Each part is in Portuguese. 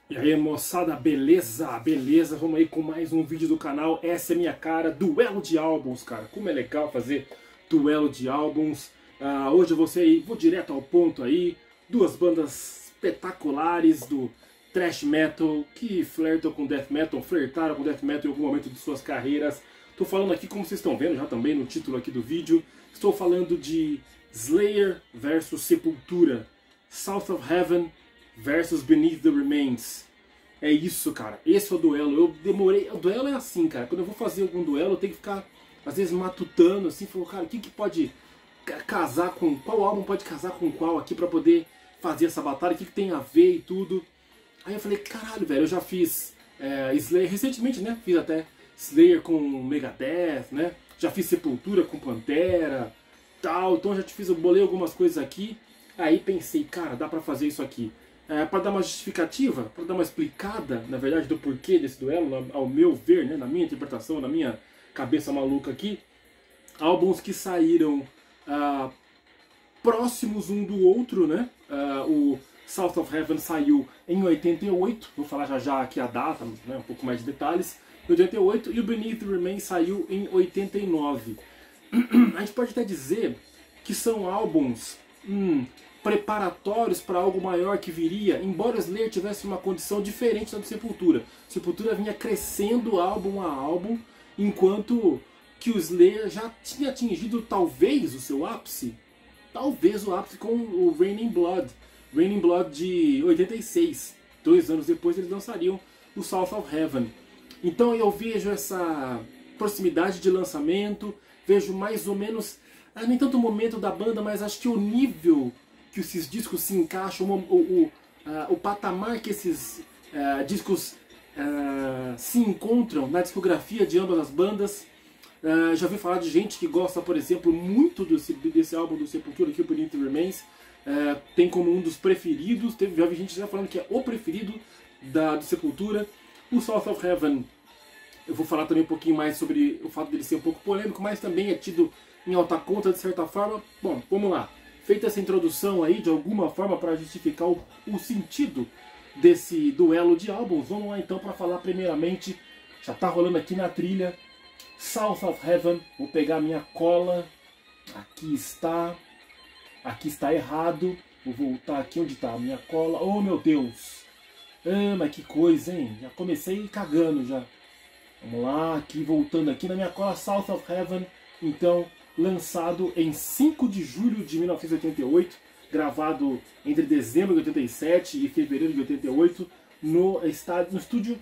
E aí, moçada, beleza? Beleza? Vamos aí com mais um vídeo do canal. Essa é minha cara, duelo de álbuns, cara. Como é legal fazer duelo de álbuns. Hoje eu vou direto ao ponto aí. Duas bandas espetaculares do thrash metal que flertam com death metal, flertaram com death metal em algum momento de suas carreiras. Tô falando aqui, como vocês estão vendo já também no título aqui do vídeo, estou falando de Slayer versus Sepultura, South of Heaven versus Beneath the Remains. É isso, cara. Esse é o duelo. Eu demorei. O duelo é assim, cara. Quando eu vou fazer algum duelo, eu tenho que ficar, às vezes, matutando, assim, falando, cara, o que pode casar com. Qual álbum pode casar com qual aqui pra poder fazer essa batalha? O que tem a ver e tudo. Aí eu falei, caralho, velho, eu já fiz Slayer recentemente, né? Fiz até Slayer com Megadeth, né? Já fiz Sepultura com Pantera, tal. Então eu bolei algumas coisas aqui. Aí pensei, cara, dá pra fazer isso aqui. Para dar uma justificativa, para dar uma explicada, na verdade, do porquê desse duelo, ao meu ver, né, na minha interpretação, na minha cabeça maluca aqui, álbuns que saíram próximos um do outro, né? O South of Heaven saiu em 88, vou falar já aqui a data, né, um pouco mais de detalhes, em 88, e o Beneath the Remains saiu em 89. A gente pode até dizer que são álbuns preparatórios para algo maior que viria, embora o Slayer tivesse uma condição diferente da do Sepultura. Sepultura vinha crescendo álbum a álbum, enquanto que o Slayer já tinha atingido talvez o seu ápice, talvez o ápice com o Raining Blood de 86. 2 anos depois eles lançariam o South of Heaven. Então eu vejo essa proximidade de lançamento, vejo mais ou menos, nem tanto o momento da banda, mas acho que o nível que esses discos se encaixam, o patamar que esses discos se encontram na discografia de ambas as bandas. Já ouvi falar de gente que gosta, por exemplo, muito desse álbum do Sepultura, aqui o Beneath the Remains, tem como um dos preferidos. Já vi gente já falando que é o preferido do Sepultura. O South of Heaven, eu vou falar também um pouquinho mais sobre o fato dele ser um pouco polêmico, mas também é tido em alta conta de certa forma. Bom, vamos lá. Feita essa introdução aí, de alguma forma, para justificar o sentido desse duelo de álbuns, vamos lá então para falar primeiramente, já está rolando aqui na trilha, South of Heaven. Vou pegar minha cola, aqui está errado, vou voltar aqui onde está a minha cola, oh meu Deus, mas que coisa, hein, já comecei cagando já. Vamos lá, aqui voltando aqui na minha cola, South of Heaven, então, lançado em 5 de julho de 1988, gravado entre dezembro de 87 e fevereiro de 88, no estúdio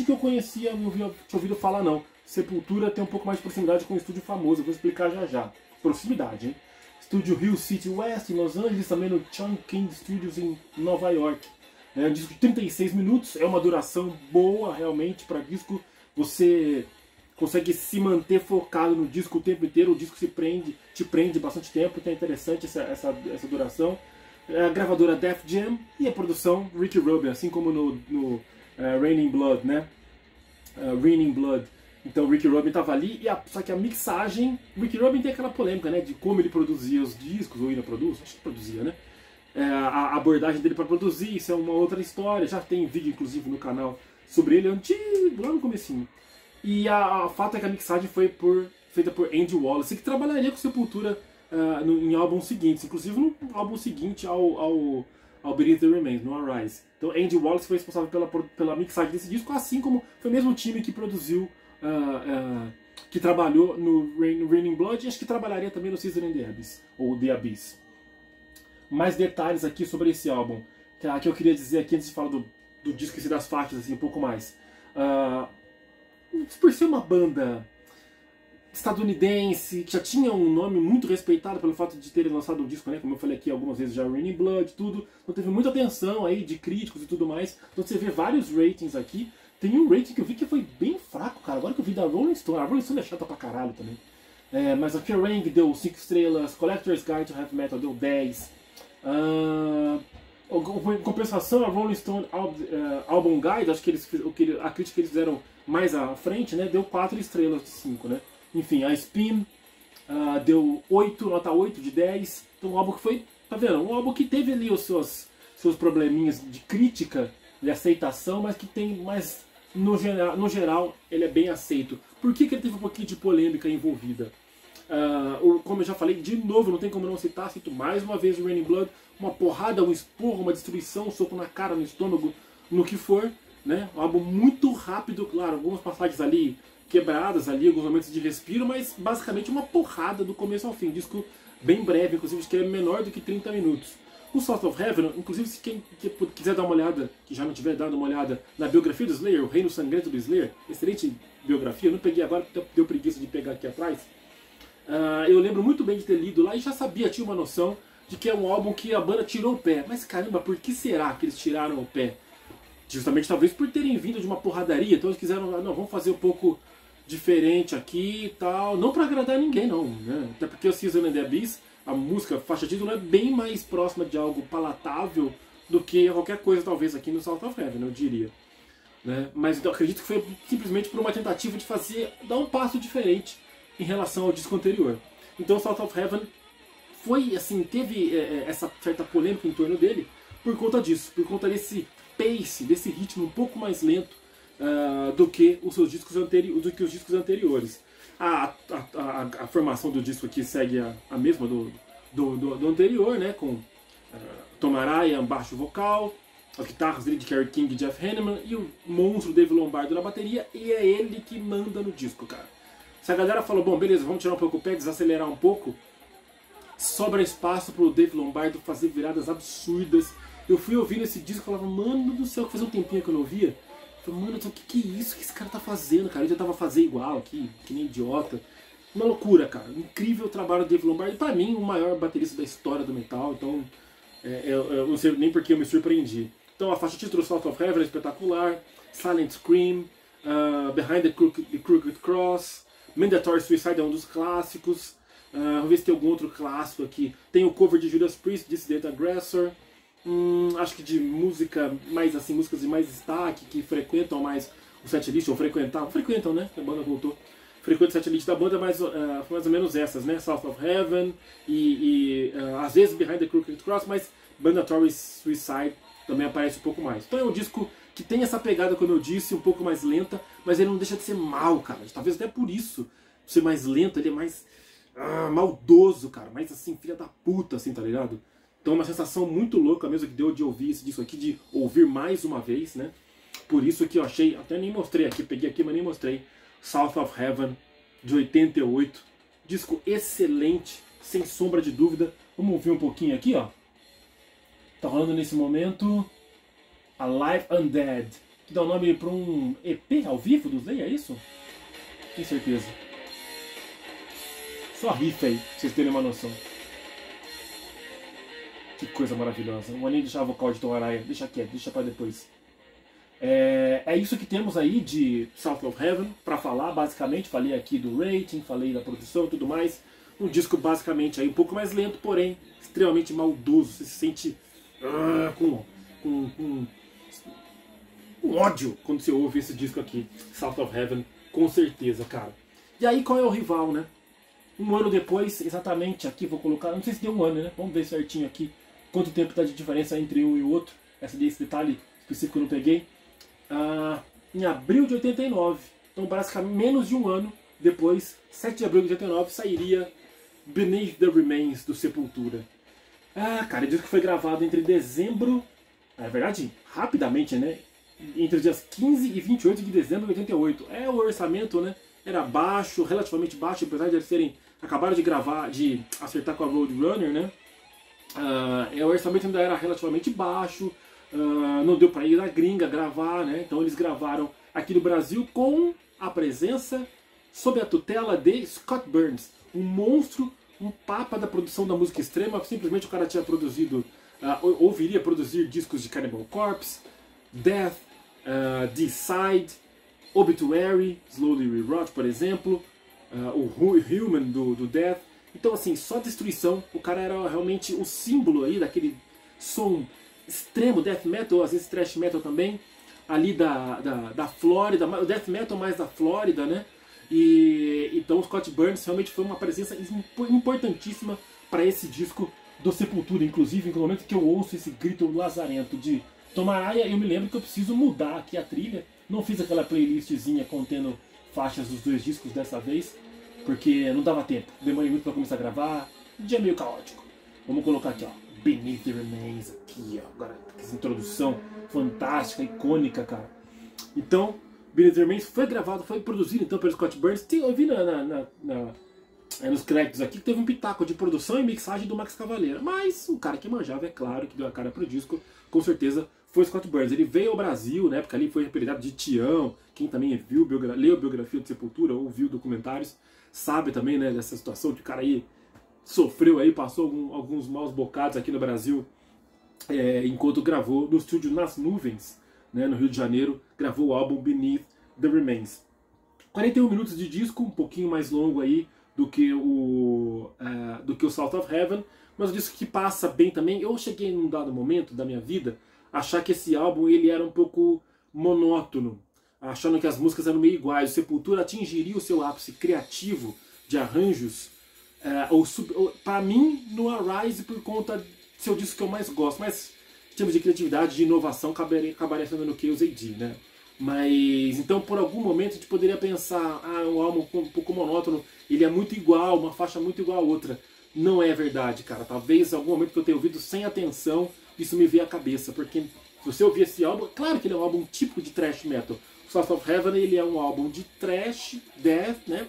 que eu conhecia, não tinha ouvido falar não. Sepultura tem um pouco mais de proximidade com um estúdio famoso, eu vou explicar já. Proximidade, hein? Estúdio Hill City West, em Los Angeles, também no Chungking Studios em Nova York. É um disco de 36 minutos, é uma duração boa realmente para disco. Você consegue se manter focado no disco o tempo inteiro, o disco te prende bastante tempo, então é interessante essa duração. A gravadora Def Jam e a produção Ricky Rubin, assim como no Raining Blood, né? Raining Blood. Então Ricky Rubin estava ali, só que a mixagem, Ricky Rubin tem aquela polêmica, né, de como ele produzia os discos, ou ainda produz, acho que produzia, né? A abordagem dele para produzir, isso é uma outra história, já tem vídeo inclusive no canal sobre ele, antigo, lá no comecinho. E o fato é que a mixagem foi feita por Andy Wallace, que trabalharia com Sepultura em álbuns seguintes, inclusive no álbum seguinte ao Beneath the Remains, no Arise. Então Andy Wallace foi responsável pela mixagem desse disco, assim como foi o mesmo time que produziu, que trabalhou no Raining Blood, e acho que trabalharia também no Season in the Abyss, ou The Abyss. Mais detalhes aqui sobre esse álbum, que eu queria dizer aqui antes de falar do disco e das faixas, assim, um pouco mais. Por ser uma banda estadunidense, que já tinha um nome muito respeitado pelo fato de terem lançado um disco, né, como eu falei aqui algumas vezes já, Raining Blood, tudo, então teve muita atenção aí de críticos e tudo mais, então você vê vários ratings aqui. Tem um rating que eu vi que foi bem fraco, cara, agora que eu vi da Rolling Stone, a Rolling Stone é chata pra caralho também, mas a Kerrang deu 5 estrelas, Collector's Guide to Heavy Metal deu 10, em compensação, a Rolling Stone Album Guide, acho que a crítica que eles fizeram mais à frente, né, deu 4 estrelas de 5, né? Enfim, a Spin deu 8, nota 8 de 10. Então um álbum que foi, tá vendo? Um álbum que teve ali os seus probleminhas de crítica, de aceitação, mas que tem mais, no geral, ele é bem aceito. Por que ele teve um pouquinho de polêmica envolvida? Como eu já falei, de novo, não tem como não citar, cito mais uma vez o Raining Blood, uma porrada, um esporro, uma destruição, um soco na cara, no estômago, no que for, né? Um álbum muito rápido, claro, algumas passagens ali quebradas, ali, alguns momentos de respiro, mas basicamente uma porrada do começo ao fim. Um disco bem breve, inclusive, que é menor do que 30 minutos. O South of Heaven, inclusive, se quem quiser dar uma olhada, que já não tiver dado uma olhada na biografia do Slayer, O Reino Sangrento do Slayer, excelente biografia, eu não peguei agora porque deu preguiça de pegar aqui atrás. Eu lembro muito bem de ter lido lá e já sabia, tinha uma noção de que é um álbum que a banda tirou o pé. Mas caramba, por que será que eles tiraram o pé? Justamente talvez por terem vindo de uma porradaria, então eles quiseram, não, vamos fazer um pouco diferente aqui e tal. Não pra agradar ninguém, não, né? Até porque o Season and the Abyss, a música, faixa título, é bem mais próxima de algo palatável do que qualquer coisa, talvez, aqui no South of Heaven, eu diria. Né? Mas eu acredito que foi simplesmente por uma tentativa de dar um passo diferente em relação ao disco anterior. Então South of Heaven foi, assim, teve essa certa polêmica em torno dele por conta disso, por conta desse pace, desse ritmo um pouco mais lento do que os seus discos anteriores. A formação do disco aqui segue a mesma do anterior, né? Com Tom Araya, baixo vocal, as guitarras dele de Kerry King e Jeff Hanneman e o monstro Dave Lombardo na bateria, e é ele que manda no disco, cara. Se a galera falou, bom, beleza, vamos tirar um pouco o pé, desacelerar um pouco, sobra espaço pro Dave Lombardo fazer viradas absurdas. Eu fui ouvindo esse disco e falava, mano do céu, que fazia um tempinho que eu não via. Eu falei, mano, o que é isso que esse cara tá fazendo, cara? Eu já tava fazendo igual aqui, que nem idiota. Uma loucura, cara. Incrível trabalho do Dave Lombardo. E pra mim, o maior baterista da história do metal. Então, eu não sei nem porque eu me surpreendi. Então, a faixa título South of Heaven é espetacular. Silent Scream, Behind the Crooked Cross, Mandatory Suicide é um dos clássicos. Vamos ver se tem algum outro clássico aqui. Tem o cover de Judas Priest, Dissident Aggressor. Acho que de música mais assim, músicas de mais destaque, que frequentam mais o setlist, ou frequentam, né? A banda voltou. Frequenta o setlist da banda, mais ou menos essas, né? South of Heaven e às vezes Behind the Crooked Cross, mas Mandatory Suicide também aparece um pouco mais. Então é um disco que tem essa pegada, como eu disse, um pouco mais lenta, mas ele não deixa de ser mal, cara. Talvez até por isso, ser mais lento, ele é mais maldoso, cara. Mais assim, filha da puta, assim, tá ligado? Então é uma sensação muito louca mesmo que deu de ouvir esse disco aqui, de ouvir mais uma vez, né? Por isso que eu achei, até nem mostrei aqui, peguei aqui, mas nem mostrei, South of Heaven, de 88. Disco excelente, sem sombra de dúvida. Vamos ouvir um pouquinho aqui, ó. Tá rolando nesse momento Alive Undead, que dá o nome para um EP ao vivo do Slayer, é isso? Tenho certeza. Só riff aí, pra vocês terem uma noção. Que coisa maravilhosa. Não vou nem deixar o vocal de Tom Araya. Deixa quieto, deixa pra depois. É isso que temos aí de South of Heaven pra falar, basicamente. Falei aqui do rating, falei da produção e tudo mais. Um disco basicamente aí um pouco mais lento, porém extremamente maldoso. Você se sente com ódio quando você ouve esse disco aqui. South of Heaven, com certeza, cara. E aí qual é o rival, né? Um ano depois, exatamente aqui, vou colocar, não sei se deu um ano, né? Vamos ver certinho aqui quanto tempo está de diferença entre um e o outro. Esse detalhe específico eu não peguei. Em abril de 89, então basicamente menos de um ano depois, 7 de abril de 89, sairia Beneath the Remains do Sepultura. Cara, diz que foi gravado entre dezembro, na verdade, rapidamente, né? Entre os dias 15 e 28 de dezembro de 88. O orçamento, né? Era baixo, relativamente baixo, apesar de eles acabaram de acertar com a Roadrunner, né? O orçamento ainda era relativamente baixo, não deu para ir na gringa gravar, né? Então eles gravaram aqui no Brasil com a presença, sob a tutela de Scott Burns, um monstro, um papa da produção da música extrema. Simplesmente o cara tinha produzido, ou viria produzir discos de Cannibal Corpse, Death, Decide, Obituary, Slowly Rerot, por exemplo, o Human do Death. Então, assim, só destruição. O cara era realmente o símbolo aí daquele som extremo, death metal, às vezes thrash metal também, ali da Flórida, o death metal mais da Flórida, né? E então o Scott Burns realmente foi uma presença importantíssima para esse disco do Sepultura. Inclusive, no momento que eu ouço esse grito lazarento de Tomaraia, eu me lembro que eu preciso mudar aqui a trilha. Não fiz aquela playlistzinha contendo faixas dos 2 discos dessa vez, porque não dava tempo. Demorei muito pra começar a gravar. Um dia meio caótico. Vamos colocar aqui, ó. Beneath the Remains, aqui, ó. Agora, essa introdução fantástica, icônica, cara. Então, Beneath the Remains foi gravado, foi produzido então pelo Scott Burns. Eu vi nos créditos aqui que teve um pitaco de produção e mixagem do Max Cavalera. Mas o cara que manjava, é claro, que deu a cara pro disco, com certeza foi Scott Burns. Ele veio ao Brasil, na época ali foi apelidado de Tião. Quem também viu, leu a biografia de Sepultura ou viu documentários, sabe também, né, dessa situação que o cara aí sofreu aí, passou alguns maus bocados aqui no Brasil, enquanto gravou no estúdio Nas Nuvens, né, no Rio de Janeiro, gravou o álbum Beneath the Remains. 41 minutos de disco, um pouquinho mais longo aí do que o South of Heaven, mas um disco que passa bem também. Eu cheguei num dado momento da minha vida a achar que esse álbum ele era um pouco monótono, achando que as músicas eram meio iguais. O Sepultura atingiria o seu ápice criativo de arranjos, para mim, no Arise, por conta de ser o disco que eu mais gosto. Mas em termos de criatividade, de inovação, acabaria sendo no Chaos AD, né? Mas, então, por algum momento, a gente poderia pensar, um álbum um pouco monótono, ele é muito igual, uma faixa muito igual a outra. Não é verdade, cara. Talvez, em algum momento que eu tenha ouvido sem atenção, isso me veio à cabeça. Porque, se você ouvir esse álbum, claro que ele é um álbum típico de thrash metal. O South of Heaven, ele é um álbum de thrash, death, né?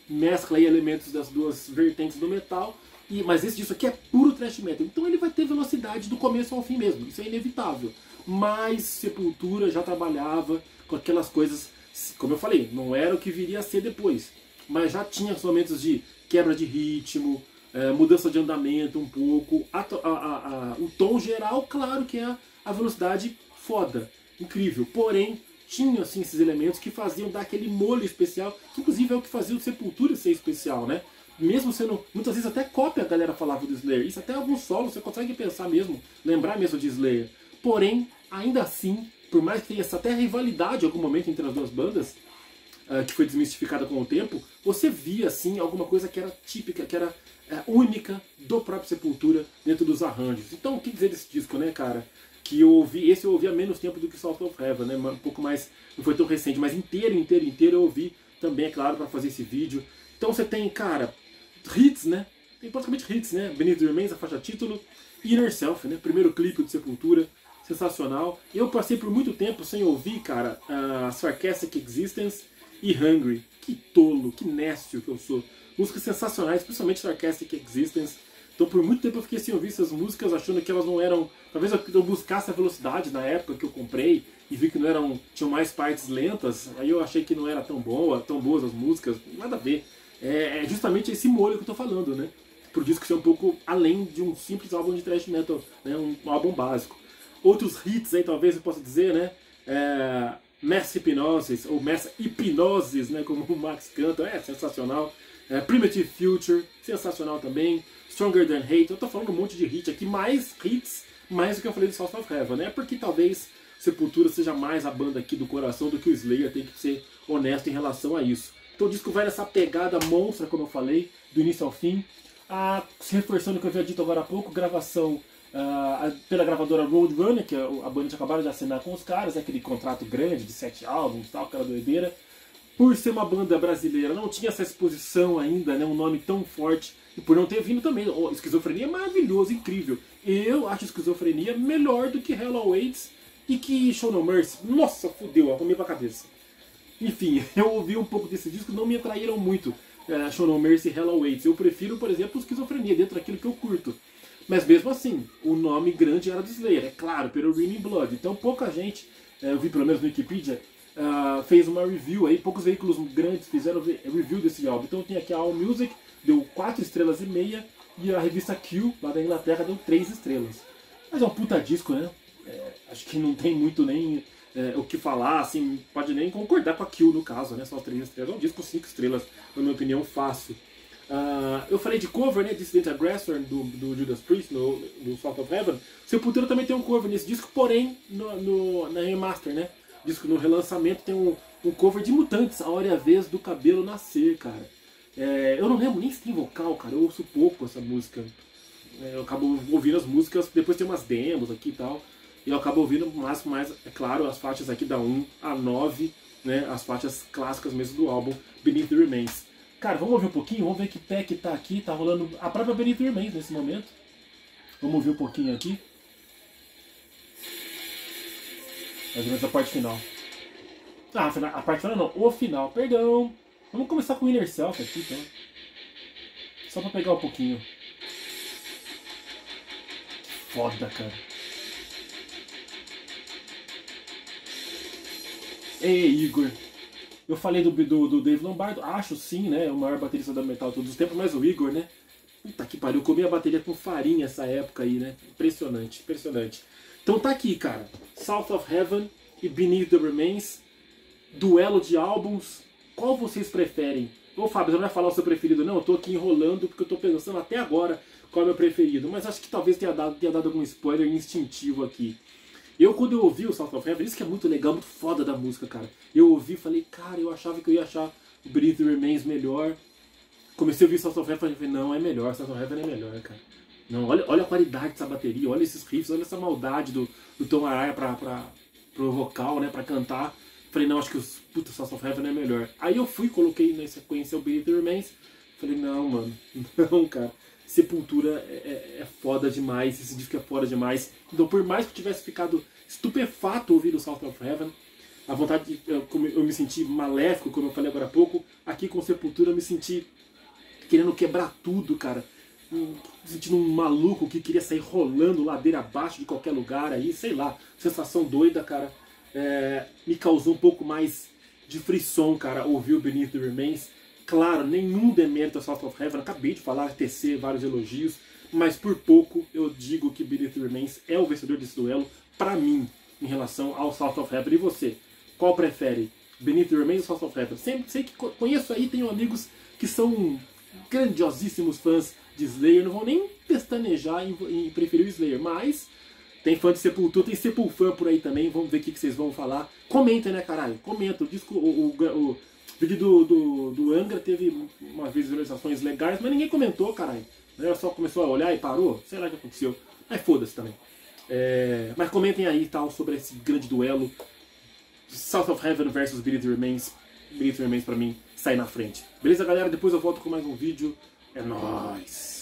Mescla aí elementos das duas vertentes do metal. Mas esse disco aqui é puro thrash metal. Então ele vai ter velocidade do começo ao fim mesmo. Isso é inevitável. Mas Sepultura já trabalhava com aquelas coisas, como eu falei, não era o que viria a ser depois, mas já tinha os momentos de quebra de ritmo, mudança de andamento um pouco, o tom geral, claro que é a velocidade foda, incrível, porém tinha assim, esses elementos que faziam dar aquele molho especial, que inclusive é o que fazia o Sepultura ser especial, né? Mesmo sendo, muitas vezes até cópia a galera falava do Slayer, isso até alguns solos você consegue pensar mesmo, lembrar mesmo de Slayer. Porém, ainda assim, por mais que tenha essa até rivalidade em algum momento entre as duas bandas, que foi desmistificada com o tempo, você via assim alguma coisa que era típica, que era única do próprio Sepultura dentro dos arranjos. Então, o que dizer desse disco, né, cara? Que eu ouvi há menos tempo do que South of Heaven, né? Um pouco mais, não foi tão recente, mas inteiro eu ouvi também, é claro, para fazer esse vídeo. Então você tem, cara, hits, né? Tem praticamente hits, né? Beneath the Remains, a faixa título, Inner Self, né? Primeiro clipe de Sepultura, sensacional. Eu passei por muito tempo sem ouvir, cara, Sarcastic Existence e Hungry. Que tolo, que nécio que eu sou. Músicas sensacionais, principalmente Sarcastic Existence. Então por muito tempo eu fiquei sem ouvir essas músicas, achando que elas não eram... Talvez eu buscasse a velocidade na época que eu comprei e vi que não eram, tinham mais partes lentas. Aí eu achei que não era tão boas as músicas. Nada a ver. É justamente esse molho que eu tô falando, né? Pro disco ser um pouco além de um simples álbum de thrash metal, né? Um álbum básico. Outros hits aí, talvez eu possa dizer, né? Mass Hypnosis, ou Mass Hypnosis, né? Como o Max canta, é sensacional. Primitive Future, sensacional também. Stronger Than Hate, eu tô falando um monte de hit aqui, mais hits, mais do que eu falei do South of Heaven, né? Porque talvez Sepultura seja mais a banda aqui do coração do que o Slayer, tem que ser honesto em relação a isso. Então o disco vai nessa pegada monstra, como eu falei, do início ao fim. Se reforçando o que eu havia dito agora há pouco, gravação pela gravadora Roadrunner, que a banda tinha acabado de assinar com os caras, né, aquele contrato grande de 7 álbuns, tal, aquela doideira. Por ser uma banda brasileira, não tinha essa exposição ainda, né, um nome tão forte, e por não ter vindo também. Esquizofrenia é maravilhoso, incrível. Eu acho Esquizofrenia melhor do que Hell Awaits e que Show No Mercy. Nossa, fudeu, arrumei pra cabeça. Enfim, eu ouvi um pouco desse disco, não me atraíram muito. Show No Mercy e Hell Awaits. Eu prefiro, por exemplo, Esquizofrenia, dentro daquilo que eu curto. Mas mesmo assim, o nome grande era do Slayer, é claro, pelo Raining Blood. Então pouca gente, eu vi pelo menos no Wikipedia, fez uma review aí, poucos veículos grandes fizeram review desse álbum. Então tem aqui a AllMusic, deu 4,5 estrelas, e a revista Q, lá da Inglaterra, deu 3 estrelas. Mas é um puta disco, né? Acho que não tem muito nem o que falar, assim, pode nem concordar com a Q no caso, né? Só 3 estrelas, é um disco 5 estrelas, na minha opinião, fácil. Eu falei de cover, né? Dissident Aggressor do Judas Priest, no South of Heaven. Sepultura também tem um cover nesse disco, porém na remaster, né? Disco no relançamento tem um cover de Mutantes, A Hora e a Vez do Cabelo Nascer, cara. Eu não lembro nem se tem vocal, cara, eu ouço pouco essa música. Eu acabo ouvindo as músicas, depois tem umas demos aqui e tal. E eu acabo ouvindo mais, é claro, as faixas aqui da 1 a 9, né? As faixas clássicas mesmo do álbum Beneath the Remains. Cara, vamos ouvir um pouquinho? Vamos ver que pé que tá aqui. Tá rolando a própria Beneath the Remains nesse momento. Vamos ouvir um pouquinho aqui. Mais ou menos a parte final. Ah, a parte final não, o final, perdão. Vamos começar com o Inner Self aqui, então. Só pra pegar um pouquinho. Foda, cara. Ei, Igor. Eu falei do Dave Lombardo, acho sim, né? O maior baterista da metal de todos os tempos, mas o Igor, né? Puta que pariu, eu comi a bateria com farinha essa época aí, né? Impressionante, impressionante. Então tá aqui, cara. South of Heaven e Beneath the Remains. Duelo de álbuns. Qual vocês preferem? Ô Fábio, você não vai falar o seu preferido, não? Eu tô aqui enrolando porque eu tô pensando até agora qual é o meu preferido. Mas acho que talvez tenha dado algum spoiler instintivo aqui. Quando eu ouvi o South of Heaven, isso que é muito legal, muito foda da música, cara. Eu ouvi e falei, cara, eu achava que eu ia achar o Beneath the Remains melhor. Comecei a ouvir South of Heaven e falei, não, é melhor, South of Heaven é melhor, cara. Não, olha a qualidade dessa bateria, olha esses riffs, olha essa maldade do Tom Araya pro vocal, né, pra cantar. Falei, não, acho que o South of Heaven é melhor. Aí eu fui, coloquei na sequência o Beneath the Remains. Falei, não, mano, não, cara. Sepultura é foda demais, esse disco é foda demais. Então, por mais que eu tivesse ficado estupefato ouvindo o South of Heaven, a vontade eu me senti maléfico, como eu falei agora há pouco, aqui com Sepultura eu me senti querendo quebrar tudo, cara. Me sentindo um maluco que queria sair rolando ladeira abaixo de qualquer lugar aí, sei lá, sensação doida, cara. Me causou um pouco mais de frisson, cara, ouvir o Beneath the Remains. Claro, nenhum demérito ao South of Heaven, acabei de falar, TC, vários elogios, mas por pouco eu digo que Beneath the Remains é o vencedor desse duelo, pra mim, em relação ao South of Heaven. E você, qual prefere? Beneath the Remains ou South of Heaven? Sempre sei que conheço aí, tenho amigos que são grandiosíssimos fãs de Slayer, não vão nem pestanejar em preferir o Slayer, mas tem fã de Sepultura, tem Sepulfã por aí também, vamos ver o que vocês vão falar. Comenta, né, caralho? Comenta, o disco, o vídeo do Angra teve umas visualizações legais, mas ninguém comentou, caralho. Ela só começou a olhar e parou, sei lá o que aconteceu. Aí foda-se também. Mas comentem aí e tal sobre esse grande duelo. South of Heaven versus Beneath the Remains. Beneath the Remains pra mim sai na frente. Beleza, galera? Depois eu volto com mais um vídeo. É nóis!